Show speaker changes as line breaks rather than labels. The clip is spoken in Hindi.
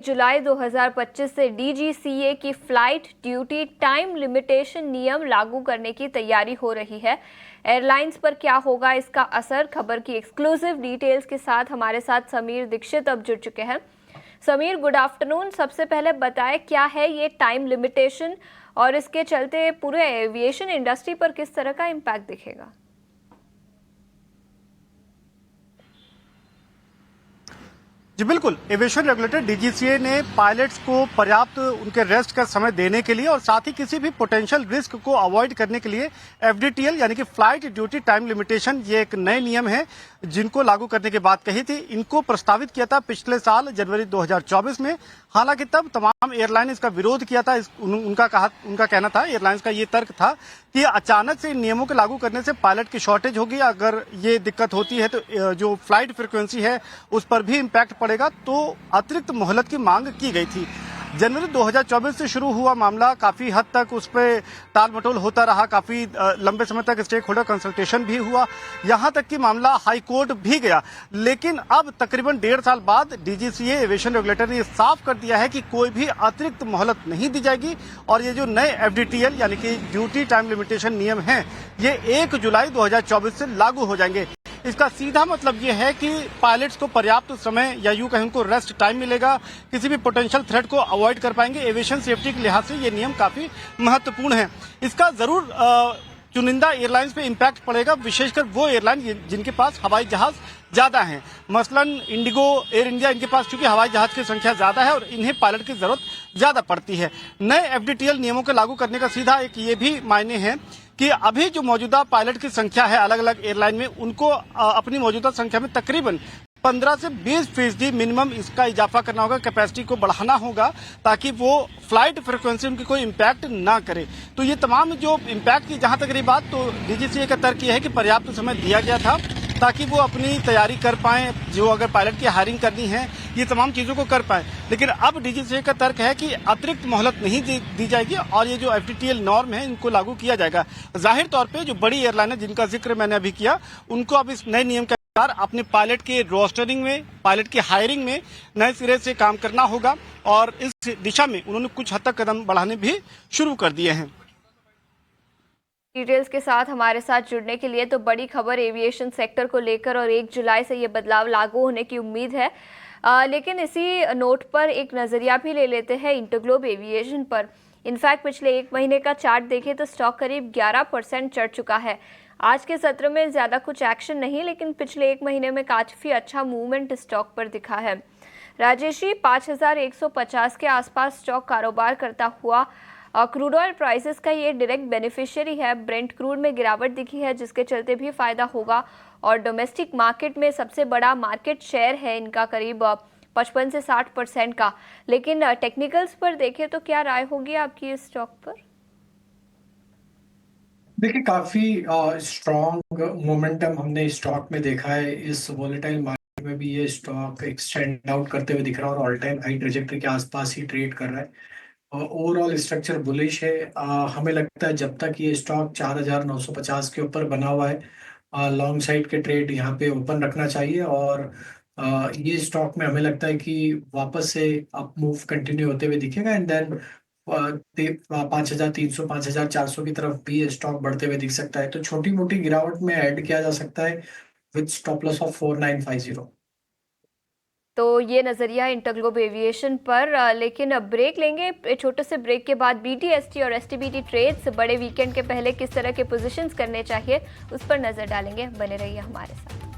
जुलाई 2025 से डीजीसीए की फ्लाइट ड्यूटी टाइम लिमिटेशन नियम लागू करने की तैयारी हो रही है। एयरलाइंस पर क्या होगा इसका असर, खबर की एक्सक्लूसिव डिटेल्स के साथ हमारे साथ समीर दीक्षित अब जुड़ चुके हैं। Sameer, good afternoon. सबसे पहले बताएं क्या है ये टाइम लिमिटेशन और इसके चलते पूरे एविएशन इंडस्ट्री पर किस तरह का इम्पैक्ट दिखेगा?
जी बिल्कुल, एविएशन रेगुलेटर डीजीसीए ने पायलट्स को पर्याप्त उनके रेस्ट का समय देने के लिए और साथ ही किसी भी पोटेंशियल रिस्क को अवॉइड करने के लिए एफडीटीएल यानी कि फ्लाइट ड्यूटी टाइम लिमिटेशन, ये एक नए नियम है जिनको लागू करने की बात कही थी। इनको प्रस्तावित किया था पिछले साल जनवरी 2024 में। हालांकि तब तमाम एयरलाइन इसका विरोध किया था। उनका कहना था, एयरलाइंस का ये तर्क था कि अचानक से इन नियमों के लागू करने से पायलट की शॉर्टेज होगी। अगर ये दिक्कत होती है तो जो फ्लाइट फ्रीक्वेंसी है उस पर भी इम्पैक्ट पड़ेगा, तो अतिरिक्त मोहलत की मांग की गई थी। जनवरी 2024 से शुरू हुआ मामला काफी हद तक उस पर टाल मटोल होता रहा। काफी लंबे समय तक स्टेक होल्डर कंसल्टेशन भी हुआ, यहां तक कि मामला हाई कोर्ट भी गया। लेकिन अब तकरीबन 1.5 साल बाद डीजीसीए एविएशन रेगुलेटर ने साफ कर दिया है कि कोई भी अतिरिक्त मोहलत नहीं दी जाएगी और ये जो नए एफडीटीएल यानी कि ड्यूटी टाइम लिमिटेशन नियम है, ये 1 जुलाई 2024 से लागू हो जाएंगे। इसका सीधा मतलब ये है कि पायलट्स को पर्याप्त समय या यूं कहें उनको रेस्ट टाइम मिलेगा, किसी भी पोटेंशियल थ्रेट को अवॉइड कर पाएंगे। एविएशन सेफ्टी के लिहाज से ये नियम काफी महत्वपूर्ण है। इसका जरूर चुनिंदा एयरलाइंस पे इम्पैक्ट पड़ेगा, विशेषकर वो एयरलाइन जिनके पास हवाई जहाज ज्यादा हैं। मसलन इंडिगो, एयर इंडिया, इनके पास चूंकि हवाई जहाज की संख्या ज्यादा है और इन्हें पायलट की जरूरत ज्यादा पड़ती है। नए एफडीटीएल नियमों को लागू करने का सीधा एक ये भी मायने है कि अभी जो मौजूदा पायलट की संख्या है अलग अलग एयरलाइन में, उनको अपनी मौजूदा संख्या में तकरीबन 15 से 20% मिनिमम इसका इजाफा करना होगा, कैपेसिटी को बढ़ाना होगा ताकि वो फ्लाइट फ्रीक्वेंसी उनकी कोई इम्पैक्ट ना करे। तो ये तमाम जो इम्पैक्ट की जहां तक रही बात, तो डीजीसीए का तर्क ये है कि पर्याप्त समय दिया गया था ताकि वो अपनी तैयारी कर पाएं, जो अगर पायलट की हायरिंग करनी है ये तमाम चीजों को कर पाएं। लेकिन अब डीजीसीए का तर्क है कि अतिरिक्त मोहलत नहीं दी जाएगी और ये जो एफडीटीएल नॉर्म है इनको लागू किया जाएगा। जाहिर तौर पे जो बड़ी एयरलाइन है जिनका जिक्र मैंने अभी किया, उनको अब इस नए नियम के अनुसार अपने पायलट के रोस्टरिंग में, पायलट की हायरिंग में नए सिरे से काम करना होगा और इस दिशा में उन्होंने कुछ हद तक कदम बढ़ाने भी शुरू कर दिए हैं।
डिटेल्स के साथ हमारे साथ जुड़ने के लिए। तो बड़ी खबर एविएशन सेक्टर को लेकर और 1 जुलाई से ये बदलाव लागू होने की उम्मीद है। लेकिन इसी नोट पर एक नज़रिया भी ले लेते हैं इंटरग्लोब एविएशन पर। इनफैक्ट पिछले 1 महीने का चार्ट देखें तो स्टॉक करीब 11% चढ़ चुका है। आज के सत्र में ज़्यादा कुछ एक्शन नहीं, लेकिन पिछले 1 महीने में काफ़ी अच्छा मूवमेंट स्टॉक पर दिखा है। राजेशी, 5150 के आसपास स्टॉक कारोबार करता हुआ क्रूड ऑयल प्राइसेस का ये डायरेक्ट बेनिफिशियरी है। ब्रेंट क्रूड में गिरावट दिखी है जिसके चलते भी फायदा होगा और डोमेस्टिक मार्केट में सबसे बड़ा मार्केट शेयर है इनका करीब 55 से 60% का। लेकिन टेक्निकल्स पर देखें तो क्या राय होगी आपकी इस स्टॉक पर?
देखिए, काफी स्ट्रॉन्ग मोमेंटम हमने स्टॉक में देखा है। इस वॉलेटाइल मार्केट में भी ये स्टॉक एक स्टैंड आउट करते हुए दिख रहा है और ऑल टाइम हाई ट्रेजेक्टरी के आसपास ही ट्रेड कर रहा है। ओवरऑल स्ट्रक्चर बुलिश है। हमें लगता है जब तक ये स्टॉक 4950 के ऊपर बना हुआ है, लॉन्ग साइड के ट्रेड यहाँ पे ओपन रखना चाहिए और ये स्टॉक में हमें लगता है कि वापस से अप मूव कंटिन्यू होते हुए दिखेगा एंड देन 5300 5400 की तरफ भी स्टॉक बढ़ते हुए दिख सकता है। तो छोटी मोटी गिरावट में ऐड किया जा सकता है विद स्टॉप लॉस ऑफ 4950।
तो ये नज़रिया इंटरग्लोब एविएशन पर। लेकिन अब ब्रेक लेंगे। छोटे से ब्रेक के बाद बीटीएसटी और एसटीबीटी ट्रेड्स बड़े वीकेंड के पहले किस तरह के पोजीशंस करने चाहिए उस पर नज़र डालेंगे। बने रहिए हमारे साथ।